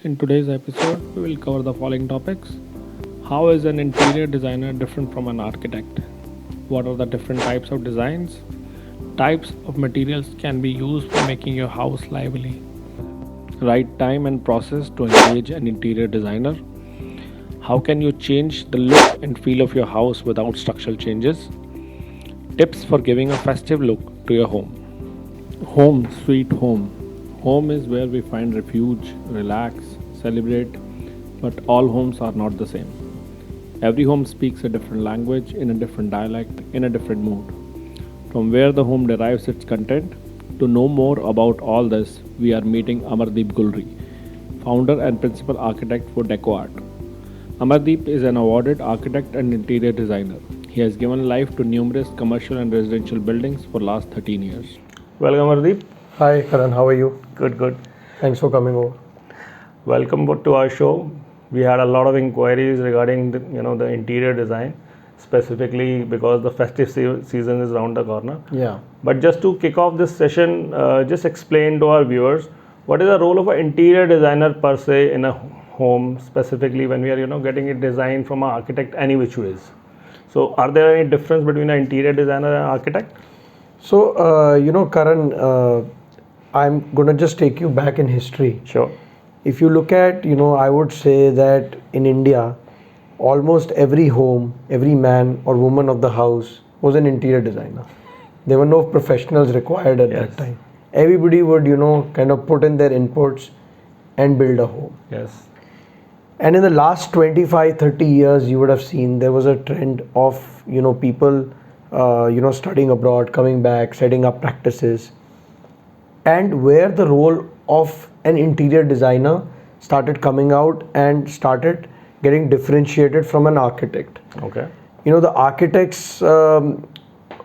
In today's episode, we will cover the following topics. How is an interior designer different from an architect? What are the different types of designs? Types of materials can be used for making your house lively. Right time and process to engage an interior designer. How can you change the look and feel of your house without structural changes? Tips for giving a festive look to your home. Home, sweet home. Home is where we find refuge, relax, celebrate, but all homes are not the same. Every home speaks a different language, in a different dialect, in a different mood. From where the home derives its content, to know more about all this, we are meeting Amardeep Gulri, founder and principal architect for Deco-Arte. Amardeep is an awarded architect and interior designer. He has given life to numerous commercial and residential buildings for last 13 years. Welcome, Amardeep. Hi Karan, how are you? Good. Thanks for coming over. Welcome to our show. We had a lot of inquiries regarding the interior design, specifically because the festive season is around the corner. Yeah. But just to kick off this session, just explain to our viewers what is the role of an interior designer per se in a home, specifically when we are getting it designed from an architect any which ways. So, are there any difference between an interior designer and an architect? So, Karan, I'm going to just take you back in history. Sure. If you look at, I would say that in India, almost every home, every man or woman of the house was an interior designer. There were no professionals required at Yes. that time. Everybody would, kind of put in their inputs and build a home. Yes. And in the last 25, 30 years, you would have seen there was a trend of, people, studying abroad, coming back, setting up practices. And where the role of an interior designer started coming out and started getting differentiated from an architect. Okay. The architects were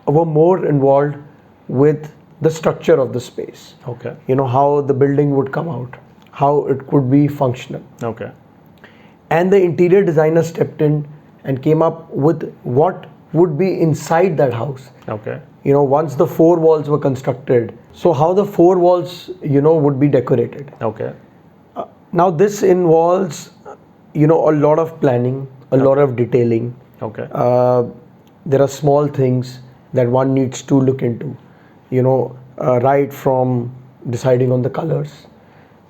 more involved with the structure of the space. Okay. How the building would come out, how it could be functional. Okay. And the interior designer stepped in and came up with what would be inside that house. Okay. Once the four walls were constructed, so how the four walls would be decorated. Okay. Now this involves a lot of planning, a lot of detailing. Okay. There are small things that one needs to look into, right from deciding on the colors,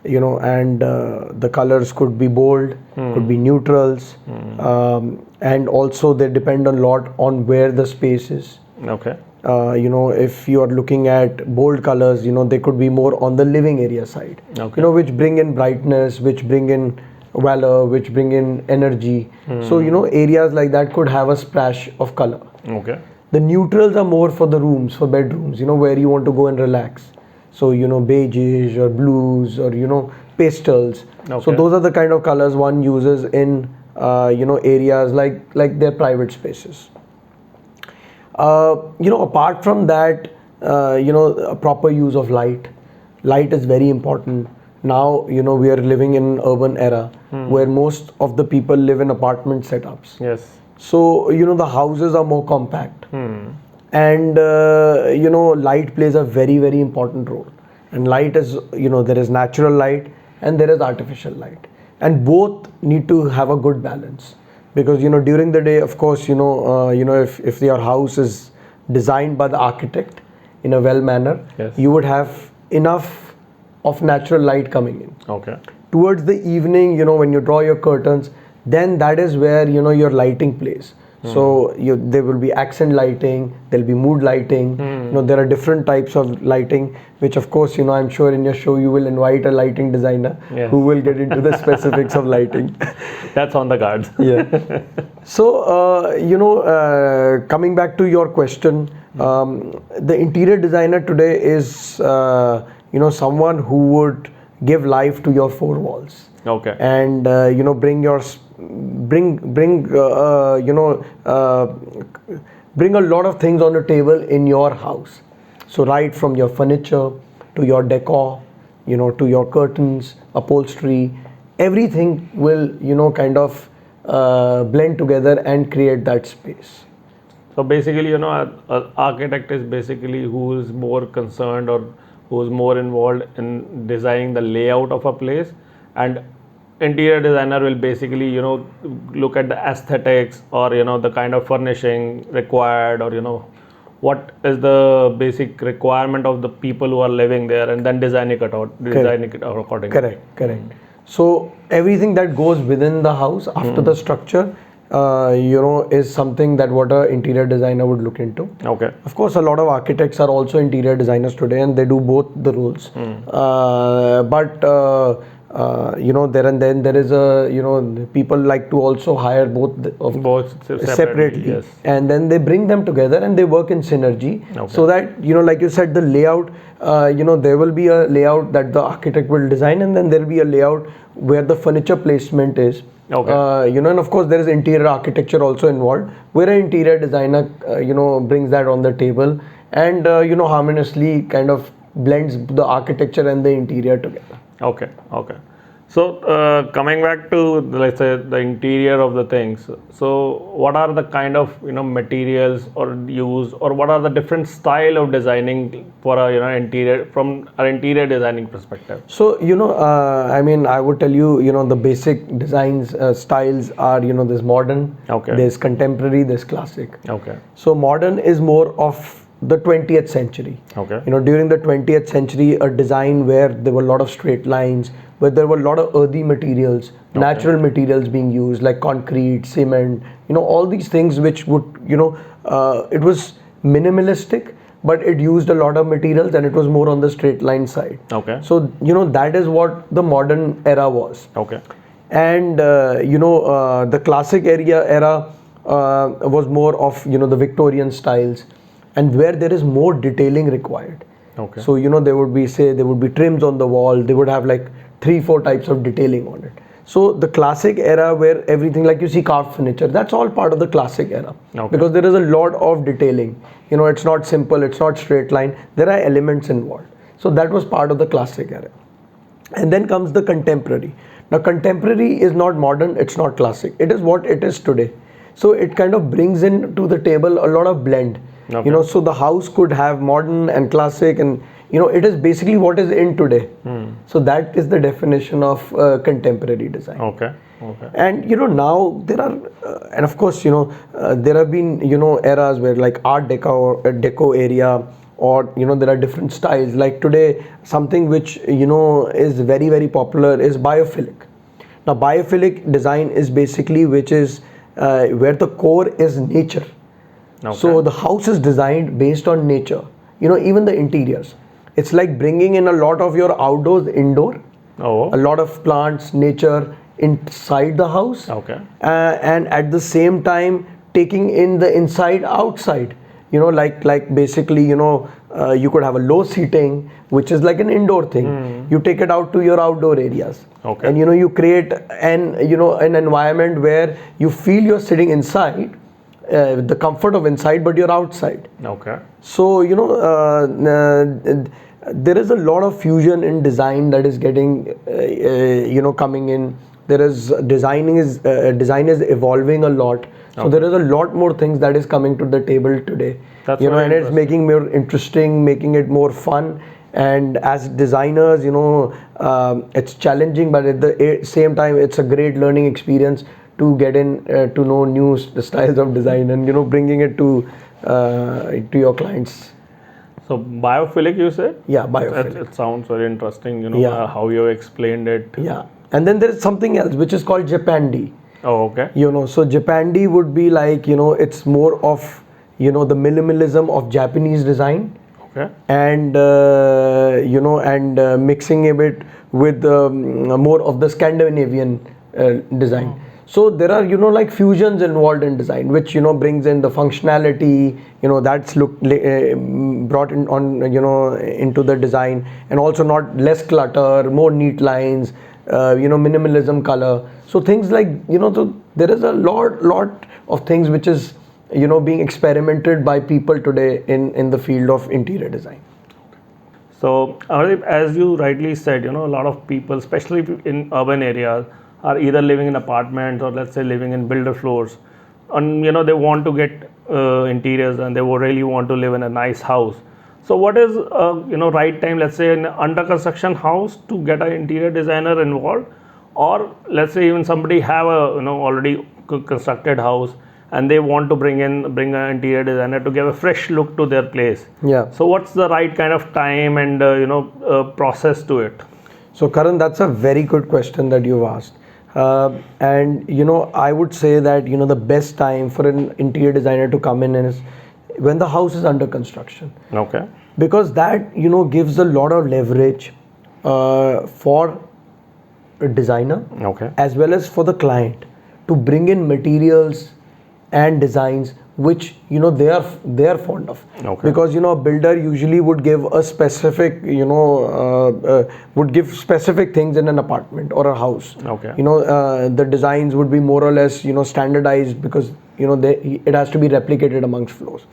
and the colors could be bold, could be neutrals, and also they depend a lot on where the space is. Okay. If you are looking at bold colors, they could be more on the living area side, Okay. which bring in brightness, which bring in valor, which bring in energy. So, areas like that could have a splash of color. Okay. The neutrals are more for the rooms, for bedrooms, where you want to go and relax. So, beiges or blues or, pastels. Okay. So, those are the kind of colors one uses in, areas like their private spaces. Apart from that, a proper use of light. Light is very important. Now, we are living in an urban era where most of the people live in apartment setups. Yes. So, the houses are more compact. And, light plays a very, very important role. And light is, there is natural light and there is artificial light. And both need to have a good balance. Because, during the day, of course, if your house is designed by the architect in a well manner, Yes. you would have enough of natural light coming in. Okay. Towards the evening, when you draw your curtains, then that is where, your lighting plays. So there will be accent lighting, there'll be mood lighting, there are different types of lighting, which of course, I'm sure in your show you will invite a lighting designer Yes. who will get into the specifics of lighting. That's on the cards. Yeah. So, coming back to your question, the interior designer today is, someone who would give life to your four walls. Okay. And, bring a lot of things on the table in your house. So, right from your furniture to your decor, to your curtains, upholstery, everything will, kind of blend together and create that space. So basically, an architect is basically who is more concerned or who is more involved in designing the layout of a place, and interior designer will basically, look at the aesthetics, or the kind of furnishing required, or what is the basic requirement of the people who are living there, and then design it accordingly. Correct. So everything that goes within the house after the structure, is something that what a interior designer would look into. Okay. Of course, a lot of architects are also interior designers today, and they do both the roles. There and then there is people like to also hire Both separately, yes. and then they bring them together and they work in synergy. Okay. So that like you said, the layout, there will be a layout that the architect will design, and then there will be a layout where the furniture placement is. Okay. And of course there is interior architecture also involved, where an interior designer brings that on the table, and harmoniously kind of blends the architecture and the interior together. Okay. So coming back to, let's say, the interior of the things. So what are the kind of materials or used, or what are the different style of designing for a interior, from an interior designing perspective? So I would tell you, the basic designs styles are, there's modern, Okay. there's contemporary, there's classic. Okay. So modern is more of the 20th century. Okay. During the 20th century, a design where there were a lot of straight lines, where there were a lot of earthy materials, natural materials being used, like concrete, cement, all these things which would, it was minimalistic, but it used a lot of materials, and it was more on the straight line side. Okay. So, that is what the modern era was. Okay. And the classic era was more of the Victorian styles, and where there is more detailing required. Okay. So there would be trims on the wall. They would have like 3-4 types of detailing on it. So the classic era, where everything, like you see carved furniture, that's all part of the classic era. Okay. Because there is a lot of detailing. It's not simple, it's not straight line, there are elements involved. So that was part of the classic era. And then comes the contemporary. Now contemporary is not modern, it's not classic, it is what it is today. So it kind of brings in to the table a lot of blend. Okay. So the house could have modern and classic, and it is basically what is in today. So that is the definition of contemporary design. Okay. And now there are and of course there have been eras where, like Art Deco area, or there are different styles. Like today, something which is very, very popular is biophilic. Now biophilic design is basically which is where the core is nature. Okay. So the house is designed based on nature. Even the interiors, it's like bringing in a lot of your outdoors indoor, a lot of plants, nature inside the house. Okay. And at the same time taking in the inside outside. Like basically you could have a low seating, which is like an indoor thing. You take it out to your outdoor areas. Okay. And you create an environment where you feel you're sitting inside, the comfort of inside, but you're outside. Okay. So there is a lot of fusion in design that is getting coming in. There is design is evolving a lot. So there is a lot more things that is coming to the table today. That's and it's making more interesting, making it more fun. And as designers, it's challenging, but at the same time, it's a great learning experience to get in to know new styles of design, and bringing it to your clients. So biophilic, you said? Yeah, biophilic. It sounds very interesting. Yeah. How you explained it. Yeah, and then there is something else which is called Japandi. Oh, okay. So Japandi would be like it's more of the minimalism of Japanese design. Okay. And mixing a bit with more of the Scandinavian design. So there are like fusions involved in design, which brings in the functionality, that's brought in on into the design, and also not less clutter, more neat lines, minimalism color. So things like so there is a lot of things which is being experimented by people today in the field of interior design. So Amardeep, as you rightly said, a lot of people, especially in urban areas, are either living in apartments, or let's say living in builder floors, and they want to get interiors, and they would really want to live in a nice house. So what is right time, let's say, in under construction house, to get an interior designer involved, or let's say even somebody have a already constructed house, and they want to bring an interior designer to give a fresh look to their place. Yeah. So what's the right kind of time and process to it? So Karan, that's a very good question that you've asked. And I would say that the best time for an interior designer to come in is when the house is under construction, Okay. because that gives a lot of leverage for a designer Okay. as well as for the client to bring in materials and designs which they are fond of. Okay. Because a builder usually would give a specific would give specific things in an apartment or a house. Okay. The designs would be more or less standardized, because it has to be replicated amongst floors.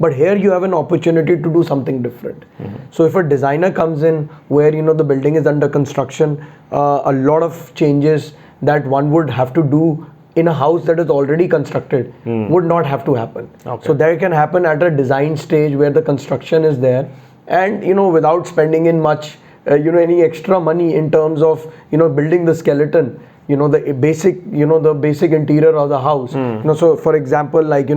But here you have an opportunity to do something different. So if a designer comes in where the building is under construction, a lot of changes that one would have to do in a house that is already constructed would not have to happen. Okay. So that can happen at a design stage where the construction is there, and without spending in much any extra money in terms of building the skeleton, the basic interior of the house. So for example, like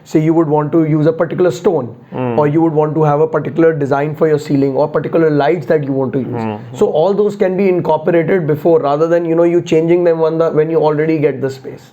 say you would want to use a particular stone, or you would want to have a particular design for your ceiling, or particular lights that you want to use. So all those can be incorporated before, rather than you changing them when you already get the space.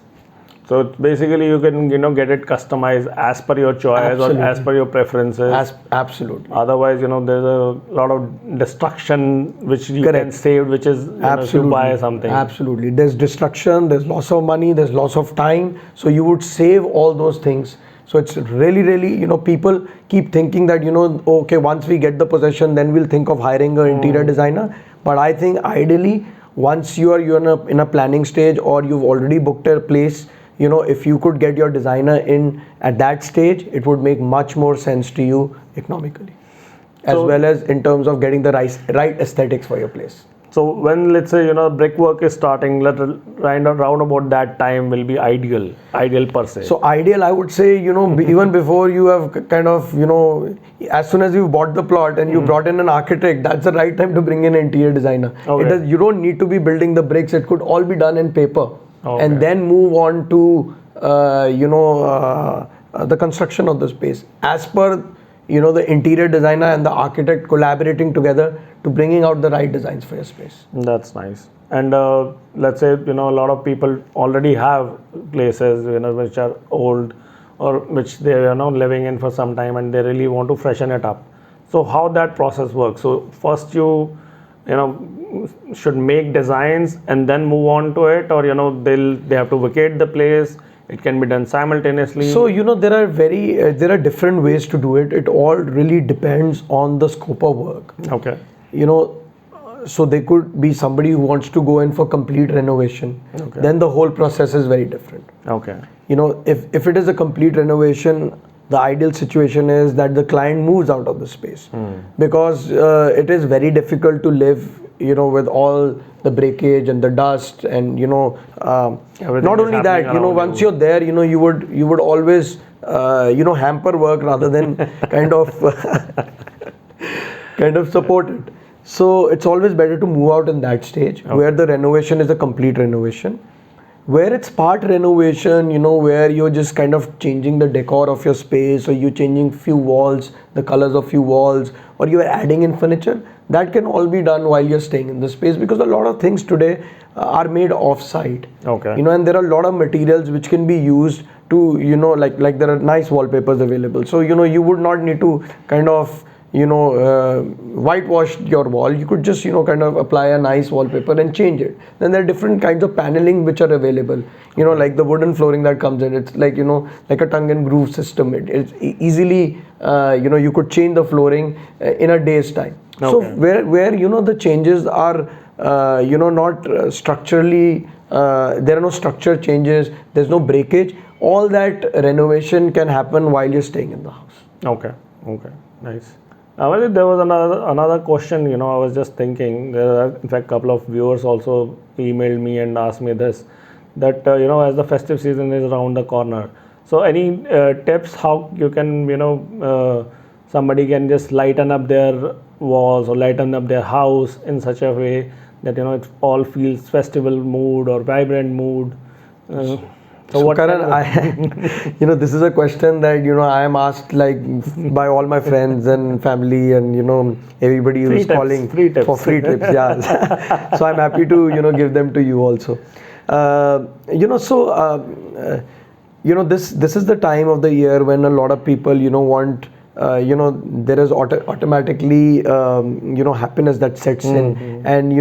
So basically you can get it customized as per your choice. Absolutely. Or as per your preferences. Absolutely. Otherwise, there's a lot of destruction which you Correct. can save, which is if you Absolutely. buy something. Absolutely. There's destruction, there's loss of money, there's loss of time. So you would save all those things. So it's really, people keep thinking that, okay, once we get the possession, then we'll think of hiring an interior designer. But I think ideally, once you're in a planning stage, or you've already booked a place, if you could get your designer in at that stage, it would make much more sense to you economically, as well as in terms of getting the right aesthetics for your place. So when, let's say, brickwork is starting, round about that time will be ideal per se. So ideal, I would say, even before you have kind of, as soon as you bought the plot and you brought in an architect, that's the right time to bring in an interior designer. Okay. You don't need to be building the bricks. It could all be done in paper. Okay. And then move on to, the construction of the space. As per, the interior designer and the architect collaborating together to bringing out the right designs for your space. That's nice. And let's say, a lot of people already have places, which are old, or which they are living in for some time, and they really want to freshen it up. So how that process works? So first you should make designs and then move on to it, or they have to vacate the place. It can be done simultaneously. So there are different ways to do it. It all really depends on the scope of work. Okay. So there could be somebody who wants to go in for complete renovation. Okay. Then the whole process is very different. Okay. If it is a complete renovation, the ideal situation is that the client moves out of the space, because it is very difficult to live with all the breakage and the dust, and not only that, once you're there, you would always hamper work rather than kind of support it. So it's always better to move out in that stage, where the renovation is a complete renovation. Where it's part renovation, where you're just kind of changing the decor of your space, or you're changing few walls, the colors of few walls, or you're adding in furniture, that can all be done while you're staying in the space, because a lot of things today are made off-site. Okay. And there are a lot of materials which can be used to, like there are nice wallpapers available. So, you would not need to kind of whitewash your wall. You could just kind of apply a nice wallpaper and change it. Then there are different kinds of paneling which are available, like the wooden flooring that comes in. It's like like a tongue and groove system. It's easily you could change the flooring in a day's time. Okay. So where the changes are not structurally, there are no structure changes, there's no breakage, all that renovation can happen while you're staying in the house. Okay. Nice. There was another question, I was just thinking, there are in fact a couple of viewers also emailed me and asked me this, that as the festive season is around the corner, so any tips how you can, somebody can just lighten up their walls or lighten up their house in such a way that it all feels festival mood or vibrant mood. So what Karan, kind of- I, this is a question that I am asked like by all my friends and family, and everybody Free who's tips, calling free tips. for free tips. Yeah, so I'm happy to give them to you also. This is the time of the year when a lot of people want. There is automatically happiness that sets in, and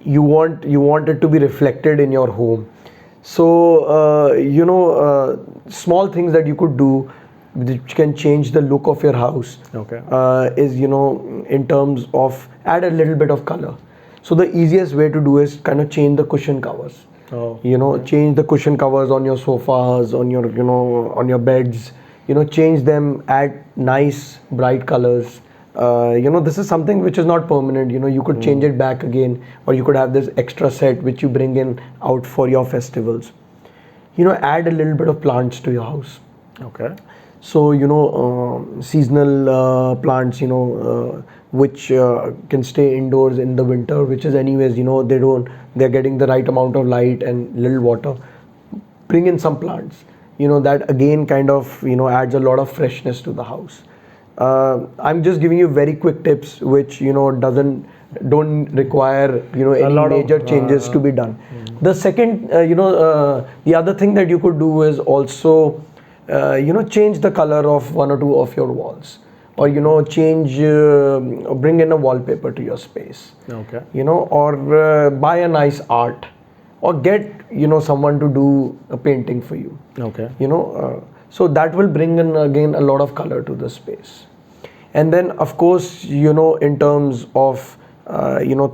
you want it to be reflected in your home. So small things that you could do which can change the look of your house. Okay. Is in terms of add a little bit of color. So the easiest way to do is kind of change the cushion covers. Oh, Change the cushion covers on your sofas, on your on your beds. Change them, add nice bright colors. This is something which is not permanent. You could change it back again, or you could have this extra set which you bring in out for your festivals. Add a little bit of plants to your house. okay. So seasonal plants, which can stay indoors in the winter, which is anyways, they're getting the right amount of light and little water. Bring in some plants, that again kind of adds a lot of freshness to the house. I'm just giving you very quick tips which don't require any lot of, major changes to be done. The second, the other thing that you could do is also change the color of one or two of your walls, or change bring in a wallpaper to your space. Okay. Or buy a nice art, or get someone to do a painting for you. Okay. So that will bring in again a lot of color to the space. And then of course in terms of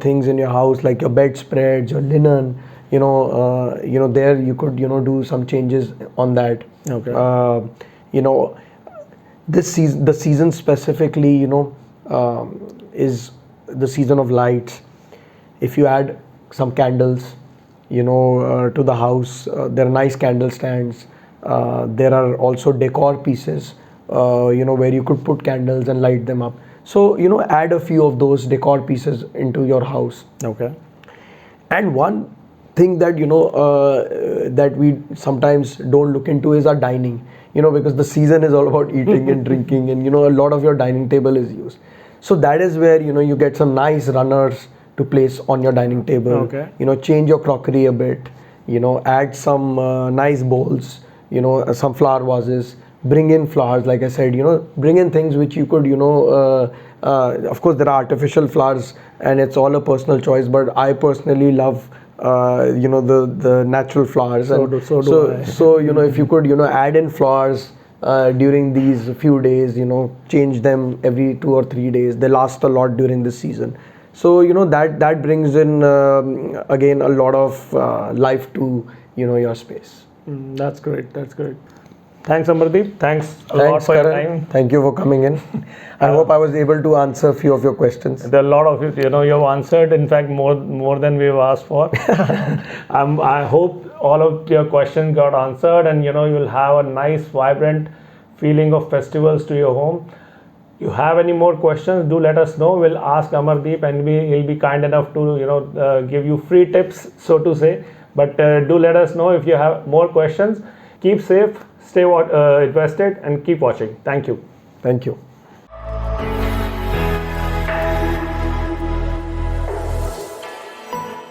things in your house like your bedspreads, your linen, there you could do some changes on that. Okay. The season specifically is the season of lights. If you add some candles to the house, there are nice candle stands. There are also decor pieces where you could put candles and light them up. So add a few of those decor pieces into your house. Okay. And one thing that that we sometimes don't look into is our dining. Because the season is all about eating and drinking, and a lot of your dining table is used. So that is where you get some nice runners to place on your dining table. Okay. Change your crockery a bit. Add some nice bowls. Some flower vases. Bring in flowers, like I said. Bring in things which you could of course there are artificial flowers, and it's all a personal choice, but I personally love the natural flowers. So do I. So if you could add in flowers during these few days, change them every 2 or 3 days. They last a lot during this season. So that brings in again a lot of life to your space. That's great. That's great. Thanks, Amardeep. Thanks a lot Thanks, for your Karan. time. Thank you for coming in. I hope I was able to answer a few of your questions. There are a lot of it, you've answered, in fact, more than we've asked for. I hope all of your questions got answered, and you'll have a nice, vibrant feeling of festivals to your home. You have any more questions, do let us know. We'll ask Amardeep, and he'll be kind enough to give you free tips, so to say. But do let us know if you have more questions. Keep safe, stay invested, and keep watching. Thank you. Thank you.